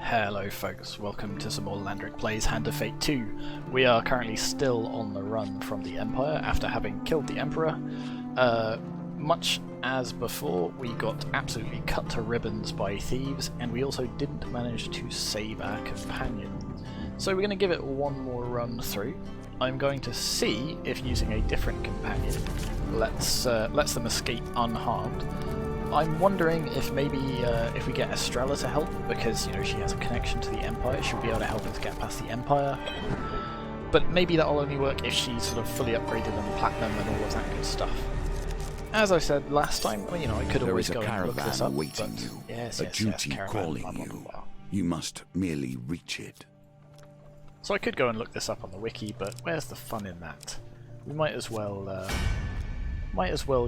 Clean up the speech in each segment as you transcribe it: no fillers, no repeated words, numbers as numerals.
Hello folks, welcome to some more Landric Plays Hand of Fate 2. We are currently still on the run from the Empire after having killed the Emperor. Much as before, we got absolutely cut to ribbons by thieves, and we also didn't manage to save our companion. So we're going to give it one more run through. I'm going to see if using a different companion lets them escape unharmed. I'm wondering if maybe if we get Estrella to help, because you know she has a connection to the Empire, she'll be able to help us get past the Empire. But maybe that'll only work if she's sort of fully upgraded and platinum and all of that good stuff. As I said last time, well, you know, I could always go and look this up. Waiting you. Yes, a yes, duty yes, calling blah, blah, you. blah, blah. You must merely reach it. So I could go and look this up on the wiki, but where's the fun in that? We might as well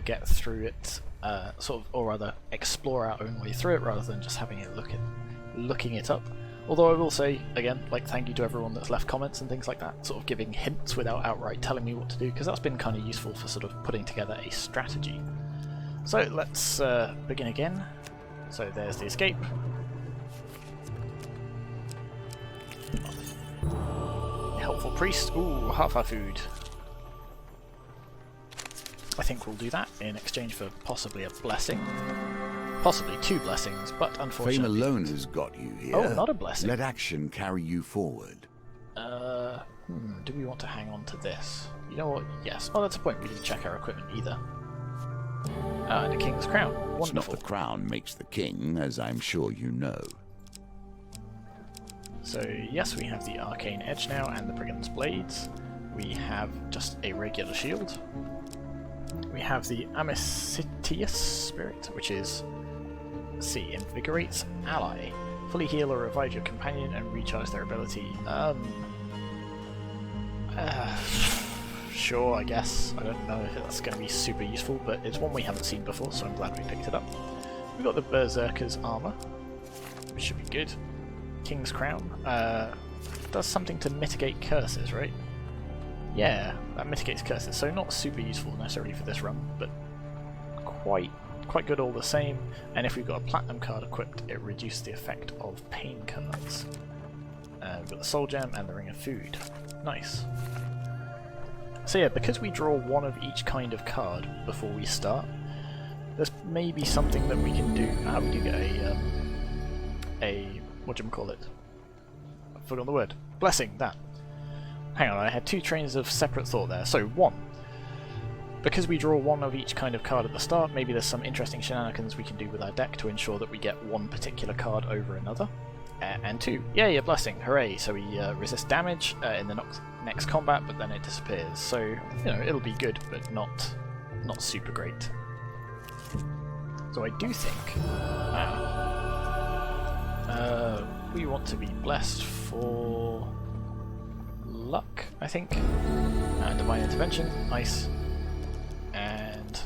get through it. Sort of, or rather, explore our own way through it rather than just having it looking it up. Although I will say, again, like thank you to everyone that's left comments and things like that, sort of giving hints without outright telling me what to do, because that's been kind of useful for sort of putting together a strategy. So let's begin again. So there's the escape. Helpful priest. Ooh, half our food. I think we'll do that in exchange for possibly a blessing. Possibly two blessings, but unfortunately... Fame alone has got you here. Oh, not a blessing. Let action carry you forward. Do we want to hang on to this? You know what? Yes. Oh, that's a point. We didn't check our equipment either. Ah, and a king's crown. Wonderful. It's not the crown makes the king, as I'm sure you know. So, yes, we have the arcane edge now and the brigand's blades. We have just a regular shield. We have the Amicitious Spirit, which is, let's see, invigorates ally. Fully heal or revive your companion and recharge their ability. Sure, I guess. I don't know if that's going to be super useful, but it's one we haven't seen before, so I'm glad we picked it up. We've got the Berserker's armor, which should be good. King's crown. Does something to mitigate curses, right? Yeah, that mitigates curses, so not super useful necessarily for this run, but quite good all the same. And if we've got a platinum card equipped, it reduces the effect of pain cards. We've got the soul gem and the ring of food. Nice. So yeah, because we draw one of each kind of card before we start, there's maybe something that we can do. We do get a whatchamacallit? I've forgotten the word. Blessing, that. Hang on, I had two trains of separate thought there. So, one, because we draw one of each kind of card at the start, maybe there's some interesting shenanigans we can do with our deck to ensure that we get one particular card over another. And two, yay, a blessing, hooray! So we resist damage in the next combat, but then it disappears. So, you know, it'll be good, but not super great. So I do think we want to be blessed for luck, I think. Divine intervention, nice. And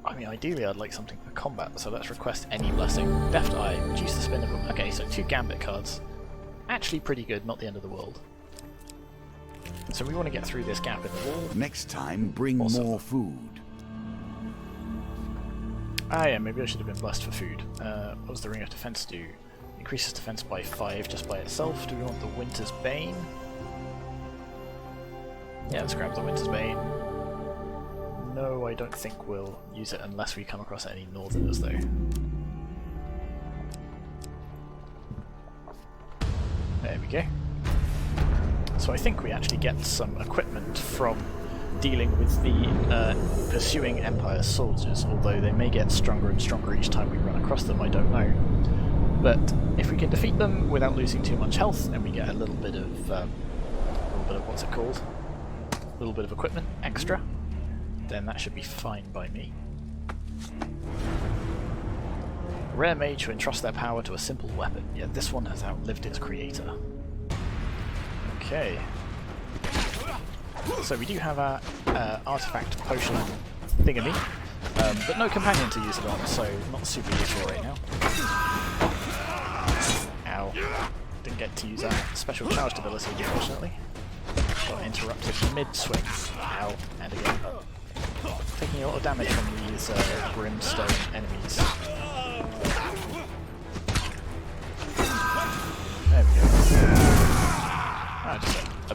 I mean, ideally I'd like something for combat, so let's request any blessing. Deft Eye, reduce the spin of them. Okay, so two Gambit cards. Actually pretty good, not the end of the world. So we want to get through this gap in the wall. Next time, bring more food. Ah yeah, maybe I should have been blessed for food. What does the Ring of Defense do? Increases defense by 5 just by itself. Do we want the Winter's Bane? Yeah, let's grab the Winter's Bane. No, I don't think we'll use it unless we come across any Northerners, though. There we go. So I think we actually get some equipment from dealing with the pursuing Empire soldiers, although they may get stronger and stronger each time we run across them, I don't know. But if we can defeat them without losing too much health, and we get a little bit of what's it called? A little bit of equipment extra, then that should be fine by me. Rare mage who entrusts their power to a simple weapon. Yeah, this one has outlived its creator. Okay. So we do have our artifact potion thingammy, but no companion to use it on, so not super useful right now. Ow. Didn't get to use our special charged ability, unfortunately. Got interrupted mid-swing. Ow. And again. Taking a lot of damage from these brimstone enemies.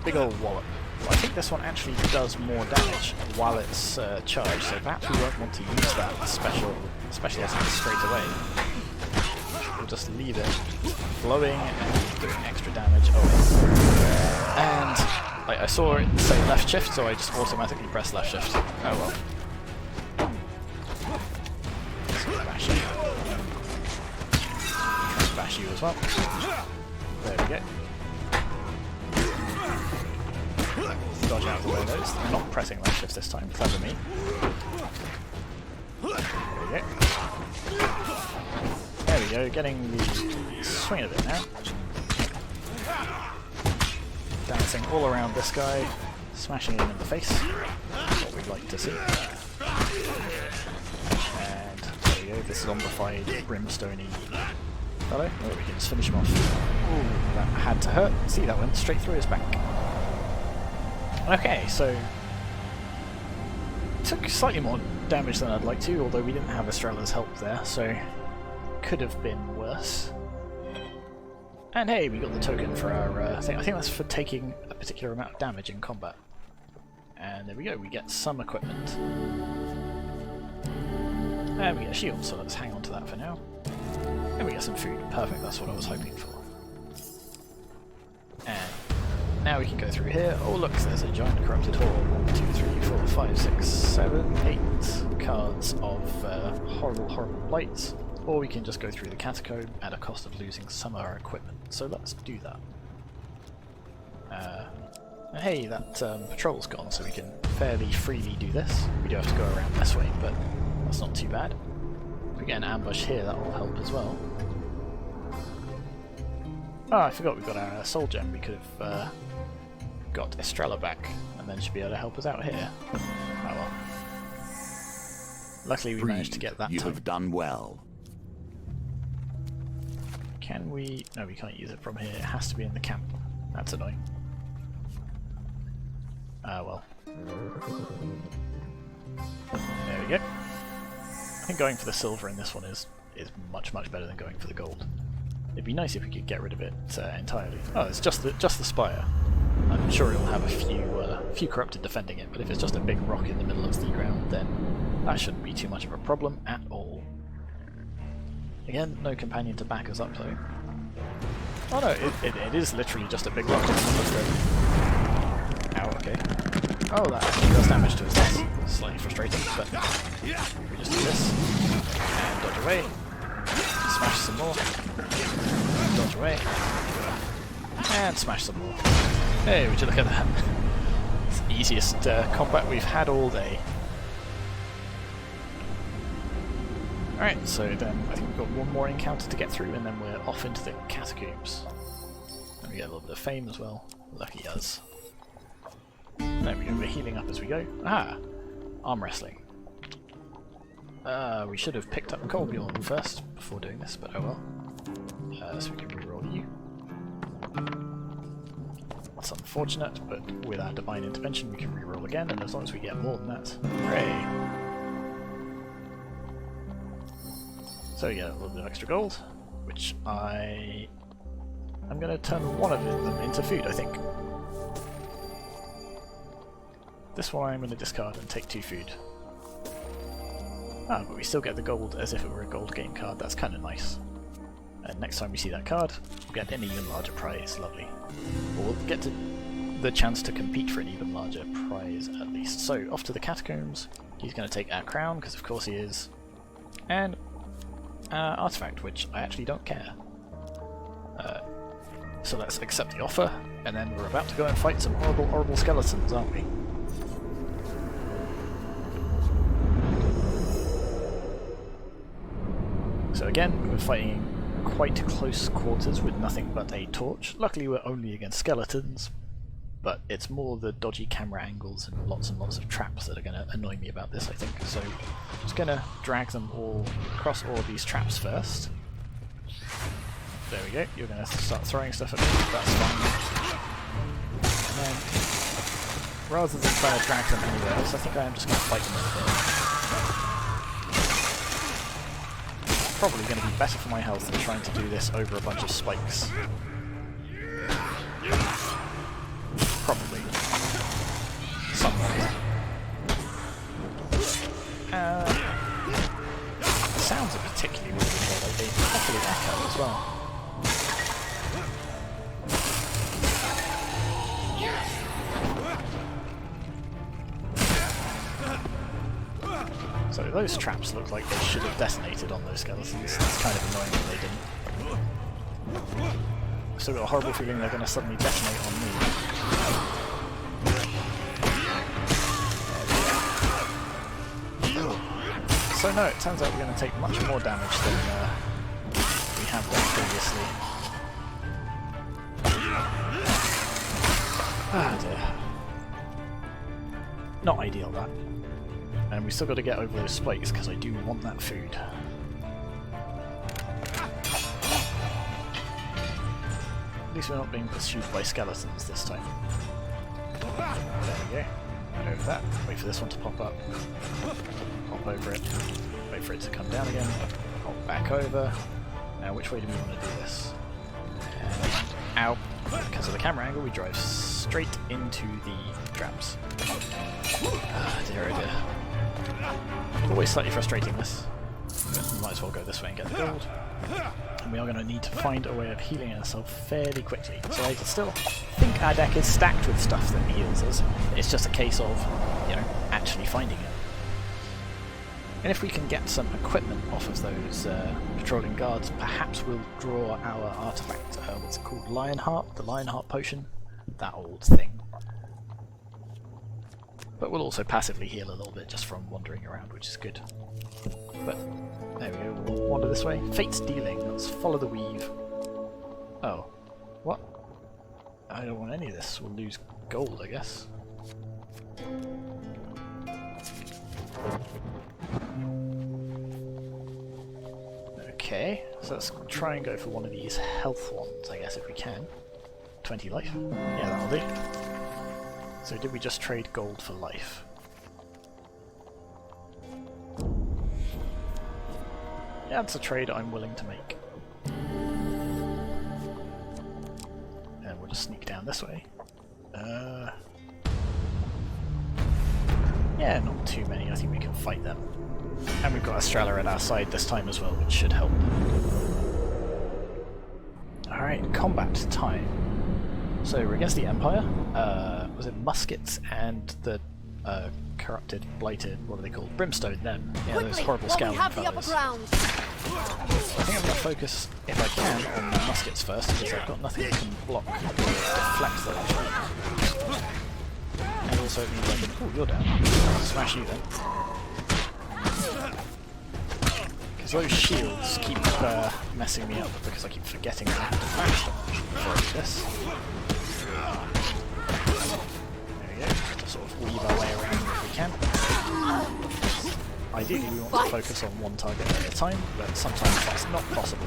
big old wallop. Well, I think this one actually does more damage while it's charged, so perhaps we won't want to use that special attack straight away. We'll just leave it flowing and doing extra damage. Oh, and like, I saw it say left shift, so I just automatically pressed left shift. Oh well. Bash you. Bash you as well. There we go. Dodge out of the way of those. I'm not pressing left shift this time. Clever me. There we go. There we go. Getting the swing of it now. Dancing all around this guy, smashing him in the face. That's what we'd like to see. And there we go. This zombified, brimstoney fellow. Oh, we can just finish him off. Ooh, that had to hurt. See, that went straight through his back. Okay, so took slightly more damage than I'd like to, although we didn't have Estrella's help there, so could have been worse. And hey, we got the token for our thing. I think that's for taking a particular amount of damage in combat. And there we go, we get some equipment. And we get a shield, so let's hang on to that for now. And we get some food. Perfect, that's what I was hoping for. And now we can go through here. Oh look, there's a giant corrupted hall. 1, 2, 3, 4, 5, 6, 7, 8 cards of horrible, horrible blights. Or we can just go through the catacomb at a cost of losing some of our equipment. So let's do that. Hey, that patrol's gone, so we can fairly freely do this. We do have to go around this way, but that's not too bad. If we get an ambush here, that will help as well. Oh, I forgot we've got our soul gem. We could have got Estrella back, and then she'll be able to help us out here. Oh well. Luckily we managed to get that You time. have done well. Can we... No, we can't use it from here. It has to be in the camp. That's annoying. Ah, well. There we go. I think going for the silver in this one is much, much better than going for the gold. It'd be nice if we could get rid of it entirely. Oh, it's just the spire. I'm sure it'll have a few corrupted defending it, but if it's just a big rock in the middle of the ground, then that shouldn't be too much of a problem at all. Again, no companion to back us up though. Oh no, it is literally just a big rock in the middle of the ground. Ow, okay. Oh, that actually does damage to us. That's slightly frustrating, but we just do this. And dodge away. Smash some more. Dodge away. And smash some more. Hey, would you look at that? It's the easiest combat we've had all day. Alright, so then I think we've got one more encounter to get through and then we're off into the catacombs. And we get a little bit of fame as well. Lucky us. There we go, we're healing up as we go. Ah! Arm wrestling. We should have picked up Colbjorn first before doing this, but oh well. So we can reroll you. That's unfortunate, but with our divine intervention we can reroll again, and as long as we get more than that, hooray! So we get a little bit of extra gold, which I'm going to turn one of them into food, I think. This one I'm going to discard and take 2 food. Ah, but we still get the gold as if it were a gold game card. That's kind of nice. And next time we see that card, we'll get an even larger prize. Lovely. Or we'll get to the chance to compete for an even larger prize at least. So, off to the catacombs. He's going to take our crown, because of course he is. And artifact, which I actually don't care. So let's accept the offer, and then we're about to go and fight some horrible, horrible skeletons, aren't we? So again, we're fighting quite close quarters with nothing but a torch. Luckily we're only against skeletons, but it's more the dodgy camera angles and lots of traps that are going to annoy me about this, I think. So I'm just going to drag them all across all of these traps first. There we go, you're going to start throwing stuff at me, that's fine. And then, rather than trying to drag them anywhere else, I think I am just going to fight them over here. Probably going to be better for my health than trying to do this over a bunch of spikes. Probably. The sounds are particularly weird as well, like they properly echo as well. So those traps look like they should have detonated on those skeletons. That's kind of annoying that they didn't. I've still got a horrible feeling they're going to suddenly detonate on me. So no, it turns out we're going to take much more damage than we have done previously. Ah dear. Not ideal, that. And we still got to get over those spikes because I do want that food. At least we're not being pursued by skeletons this time. There we go. Over that. Wait for this one to pop up. Hop over it. Wait for it to come down again. Hop back over. Now which way do we want to do this? And out. Because of the camera angle we drive straight into the traps. Ah dear oh dear. Always slightly frustrating this. We might as well go this way and get the gold. And we are going to need to find a way of healing ourselves fairly quickly. So I still think our deck is stacked with stuff that heals us. It's just a case of, you know, actually finding it. And if we can get some equipment off of those patrolling guards, perhaps we'll draw our artifact, what's it called, Lionheart? The Lionheart potion? That old thing. But we'll also passively heal a little bit just from wandering around, which is good. But there we go, we'll wander this way. Fate's dealing, let's follow the weave. Oh. What? I don't want any of this, we'll lose gold, I guess. Okay, so let's try and go for one of these health ones, I guess, if we can. 20 life. Yeah, that'll do. So did we just trade gold for life? Yeah, that's a trade I'm willing to make. And we'll just sneak down this way. Yeah, not too many. I think we can fight them. And we've got Estrella at our side this time as well, which should help. Alright, combat time. So we're against the Empire. Was it muskets and the corrupted, blighted, what are they called? Brimstone, them. Yeah, those horrible skeleton fellows. I think I'm going to focus, if I can, on the muskets first, because I've got nothing that can block or deflect those. And also it means I can... Oh, you're down. I'll smash you then. Because those shields keep messing me up, because I keep forgetting that I have to smash them before I do this. There we go. Just sort of weave our way around if we can. Ideally we want to focus on one target at a time, but sometimes that's not possible.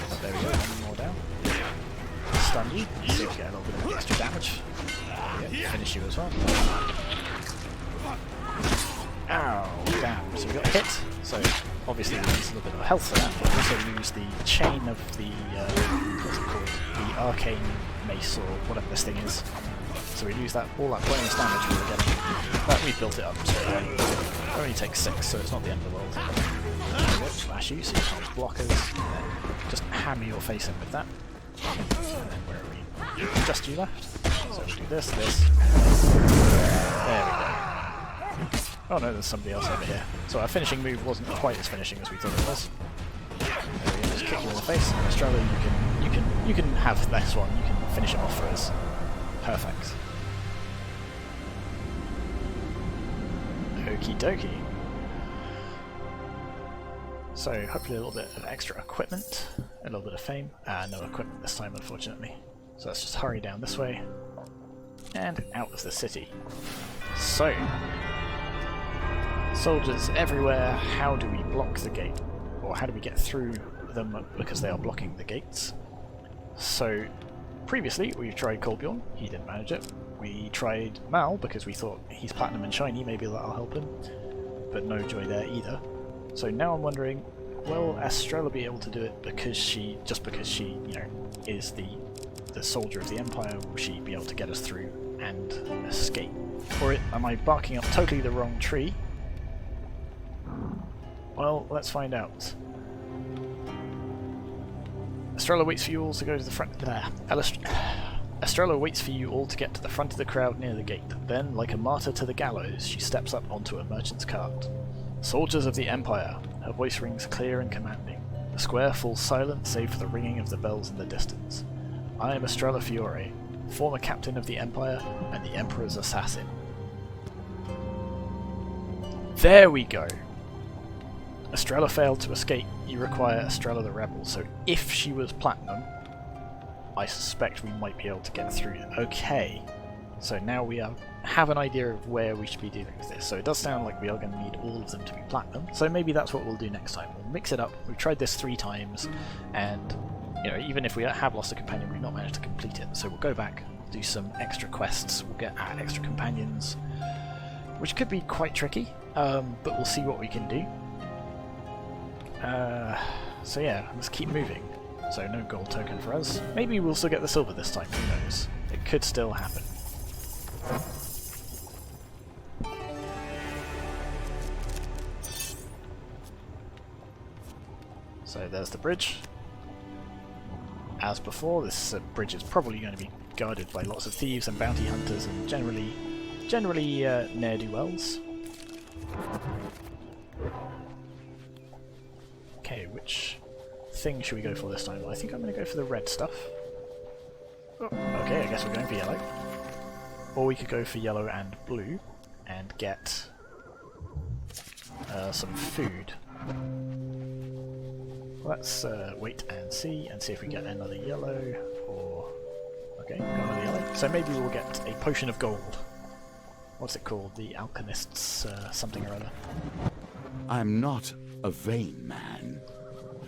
But there we go, one more down. Stun you, see if we get a little bit of extra damage. Yeah, finish you as well. Ow, damn, so we got hit, so obviously we lose a little bit of health for that, but we also lose the chain of the, what's it called, the arcane mace or whatever this thing is. So we lose that, all that bonus damage we were getting, but we built it up, so it only takes 6, so it's not the end of the world. There we go, slash you so you can't block us, and then just hammer your face in with that. And then where are we? Just you left. So we'll do this, this. There we go. Oh no, there's somebody else over here. So our finishing move wasn't quite as finishing as we thought it was. There we go, just kick you in the face. And Estrella, you can have this one. You can finish it off for us. Perfect. Okie dokie. So hopefully a little bit of extra equipment, a little bit of fame. No equipment this time, unfortunately. So let's just hurry down this way and out of the city. So, soldiers everywhere. How do we block the gate, or how do we get through them because they are blocking the gates? So, previously we've tried Kolbjorn. He didn't manage it. We tried Mal because we thought he's platinum and shiny. Maybe that'll help him, but no joy there either. So now I'm wondering, will Estrella be able to do it because she, you know, is the soldier of the Empire? Will she be able to get us through and escape. Or am I barking up totally the wrong tree? Well, let's find out. Estrella waits for you all to go to the front. Estrella waits for you all to get to the front of the crowd near the gate. Then, like a martyr to the gallows, she steps up onto a merchant's cart. Soldiers of the Empire. Her voice rings clear and commanding. The square falls silent save for the ringing of the bells in the distance. I am Estrella Fiore, former captain of the Empire and the Emperor's assassin. There we go! Estrella failed to escape. You require Estrella the Rebel, so if she was platinum, I suspect we might be able to get through. Okay, so now we have an idea of where we should be dealing with this. So it does sound like we are going to need all of them to be platinum, so maybe that's what we'll do next time. We'll mix it up. We've tried this 3 times, and you know, even if we have lost a companion, we've not managed to complete it. So we'll go back, do some extra quests, we'll get our extra companions, which could be quite tricky, but we'll see what we can do. So yeah, let's keep moving. So no gold token for us. Maybe we'll still get the silver this time, who knows. It could still happen. So there's the bridge. As before, this bridge is probably going to be guarded by lots of thieves and bounty hunters and generally ne'er-do-wells. Okay, which thing should we go for this time? I think I'm going to go for the red stuff. Oh, okay, I guess we're going for yellow. Or we could go for yellow and blue and get some food. Let's wait and see if we get another yellow, or... Okay, got another yellow. So maybe we'll get a potion of gold. What's it called? The alchemist's something or other. I'm not a vain man.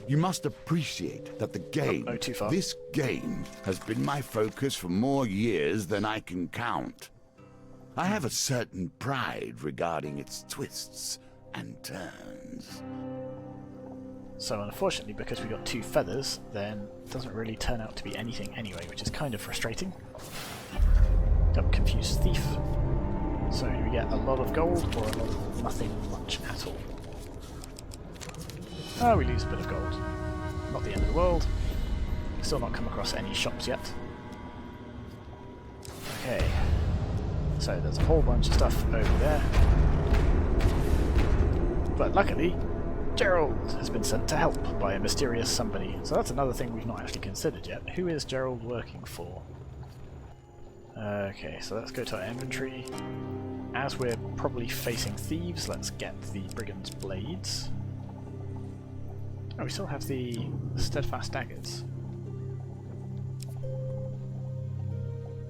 You must appreciate that the game, no, too far. This game, has been my focus for more years than I can count. I have a certain pride regarding its twists and turns. So unfortunately, because we got 2 feathers, then it doesn't really turn out to be anything anyway, which is kind of frustrating. Got confused thief. So do we get a lot of gold or a lot of nothing much at all? Oh, we lose a bit of gold. Not the end of the world. Still not come across any shops yet. Okay. So there's a whole bunch of stuff over there. But luckily, Gerald has been sent to help by a mysterious somebody. So that's another thing we've not actually considered yet. Who is Gerald working for? Okay, so let's go to our inventory. As we're probably facing thieves, let's get the Brigand's Blades. Oh, we still have the Steadfast Daggers.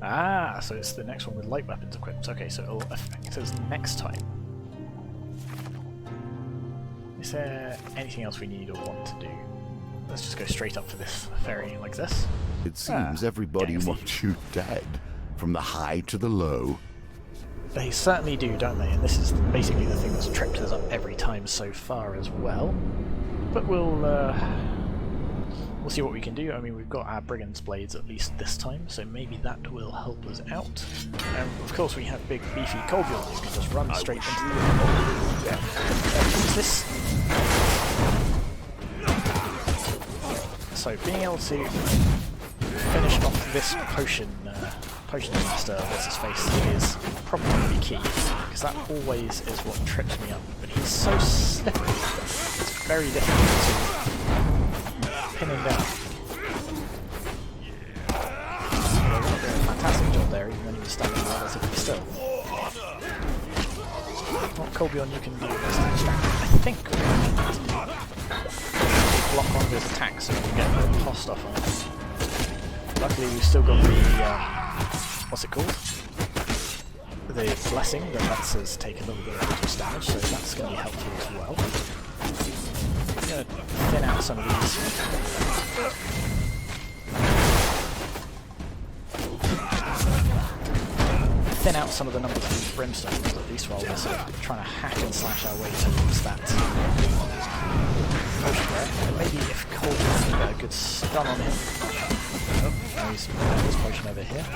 Ah, so it's the next one with light weapons equipped. Okay, so it'll affect us next time. Is there anything else we need or want to do? Let's just go straight up for this ferry like this. It seems everybody wants you dead, from the high to the low. They certainly do, don't they? And this is basically the thing that's tripped us up every time so far as well. But we'll see what we can do. I mean, we've got our Brigand's Blades at least this time, so maybe that will help us out. And of course we have big beefy Colbjorn who can just run straight into the... Use this. So being able to finish off this potion master, what's his face, is probably going to be key, because that always is what trips me up. But he's so slippery, it's very difficult to pin him down. They're doing a fantastic job there, even when he was standing relatively still. What Colbjorn you can do is to distract him. I think block one of his attacks so we can get the cost off on him. Luckily we've still got the what's it called? The blessing that lets us take a little bit of reduced damage, so that's going to be helpful as well. I'm going to thin out some of these. Thin out some of the numbers of these brimstones, at least while we're sort of trying to hack and slash our way towards that potion there. And maybe if Colbjorn can get a good stun on him. Oh, now he's putting his potion over here.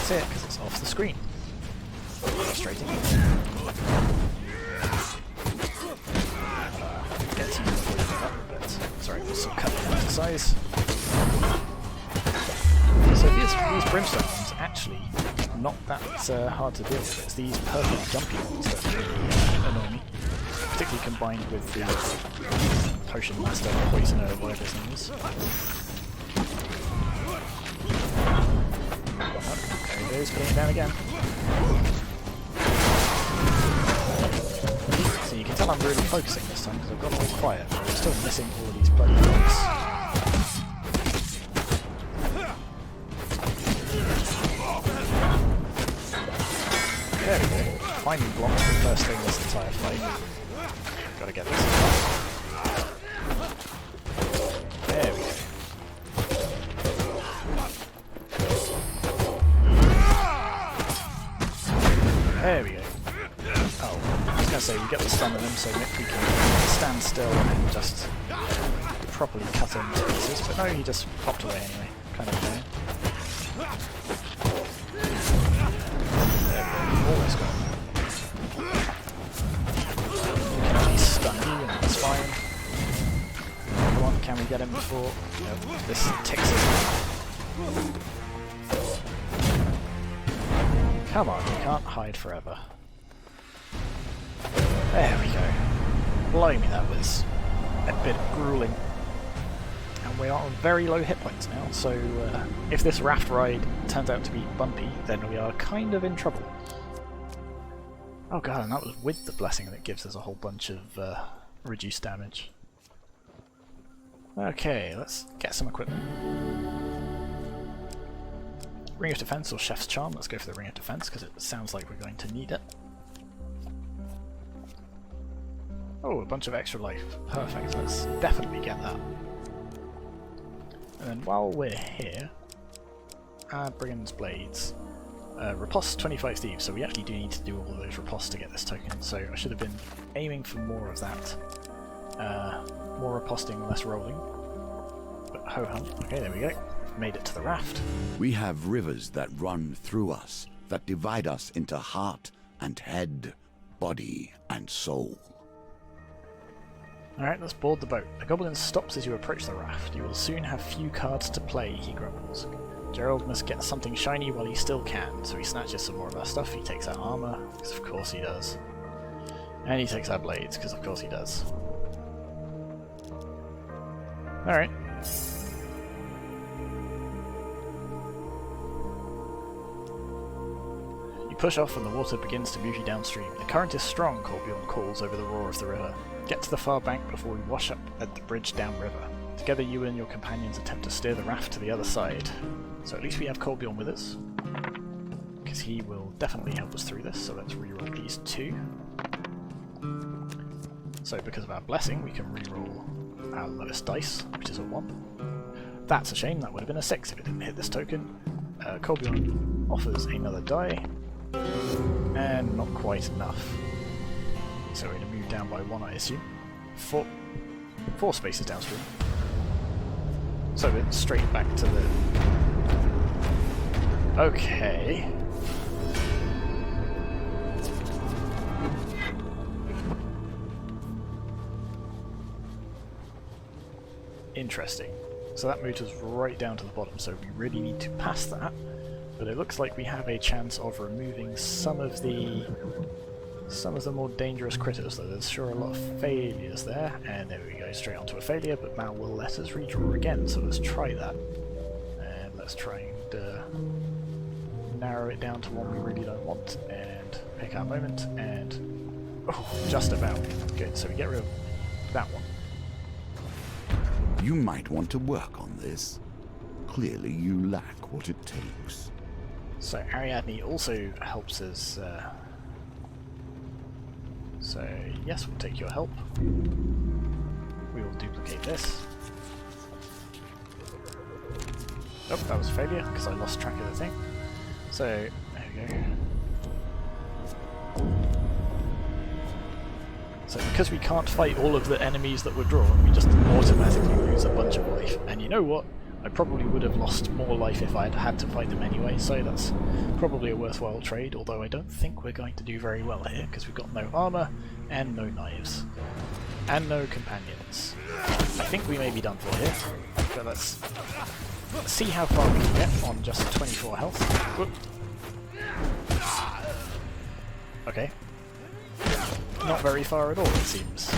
can't see it because it's off the screen. Frustrating. Get to you before you give up, but sorry, we'll still cut the exercise. So these brimstone ones actually not that hard to deal with. It's these purple jumpy ones that really annoy me, particularly combined with the potion master, poisoner, whatever his name is. There he goes, putting it down again. So you can tell I'm really focusing this time because I've gone all quiet, but I'm still missing all these bloody blocks. There we go. Finally blocked the first thing this entire fight. Gotta get this. There we go. There we go. Oh, I was going to say we get the stun on him so Nick we can stand still and just properly cut him to pieces, but no, he just popped away anyway. Kind of annoying. There we go, almost got him. We can at least stun you and that's fine. Come on, can we get him before... Nope, this ticks him. Come on, you can't hide forever. There we go. Blimey, that was a bit grueling. And we are on very low hit points now, so if this raft ride turns out to be bumpy, then we are kind of in trouble. Oh god, and that was with the blessing that gives us a whole bunch of reduced damage. Okay, let's get some equipment. Ring of Defense or Chef's Charm. Let's go for the Ring of Defense because it sounds like we're going to need it. Oh, a bunch of extra life. Perfect. Let's definitely get that. And then while we're here, Brigand's Blades. Riposte 25 Thieves, so we actually do need to do all of those ripostes to get this token, so I should have been aiming for more of that. More riposting, less rolling. But ho-hum. Okay, there we go. Made it to the raft. We have rivers that run through us, that divide us into heart and head, body and soul. Alright, let's board the boat. The goblin stops as you approach the raft. You will soon have few cards to play, he grumbles. Gerald must get something shiny while he still can, so he snatches some more of our stuff. He takes our armour, because of course he does. And he takes our blades, because of course he does. Alright. Push off and the water begins to move you downstream. The current is strong, Colbjorn calls over the roar of the river. Get to the far bank before we wash up at the bridge downriver. Together you and your companions attempt to steer the raft to the other side. So at least we have Colbjorn with us, because he will definitely help us through this, so let's reroll these two. So because of our blessing we can reroll our lowest dice, which is a 1. That's a shame, that would have been a 6 if it didn't hit this token. Colbjorn offers another die. And not quite enough. So we're going to move down by 1, I assume. 4 spaces downstream. So we're straight back to the... Okay. Interesting. So that moved us right down to the bottom, so we really need to pass that. But it looks like we have a chance of removing some of the more dangerous critters, though there's sure a lot of failures there, and there we go, straight onto a failure, but Mal will let us redraw again, so let's try that. And let's try and narrow it down to one we really don't want, and pick our moment, and... oh, just about. Good, so we get rid of that one. You might want to work on this. Clearly you lack what it takes. So Ariadne also helps us, so yes, we'll take your help. We will duplicate this. Oh, that was a failure, because I lost track of the thing. So, there we go. So because we can't fight all of the enemies that we're drawn, we just automatically lose a bunch of life. And you know what? I probably would have lost more life if I had had to fight them anyway, so that's probably a worthwhile trade, although I don't think we're going to do very well here, because we've got no armour, and no knives, and no companions. I think we may be done for here, but let's see how far we can get on just 24 health. Whoop. Okay. Not very far at all, it seems.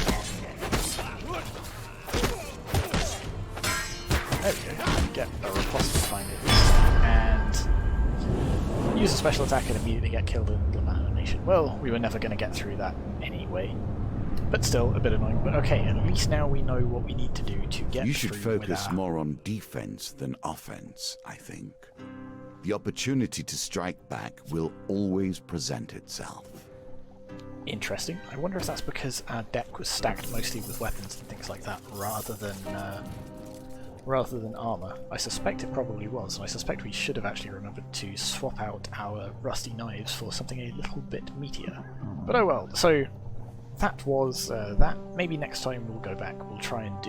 There we go. Get a riposte behind it, and use a special attack and immediately get killed in the middle of animation. Well, we were never going to get through that anyway. But still, a bit annoying. But okay, at least now we know what we need to do to get through. You should focus more on defense than offense, I think. The opportunity to strike back will always present itself. Interesting. I wonder if that's because our deck was stacked mostly with weapons and things like that, rather than armour. I suspect it probably was, and I suspect we should have actually remembered to swap out our rusty knives for something a little bit meatier. But oh well, so that was that. Maybe next time we'll go back, we'll try and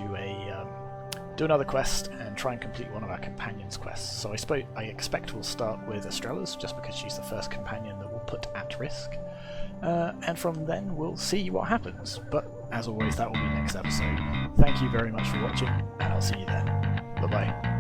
do another quest and try and complete one of our companions' quests. So I expect we'll start with Estrella's, just because she's the first companion that we'll put at risk. And from then we'll see what happens. But as always, that will be next episode. Thank you very much for watching, and I'll see you then. Bye-bye.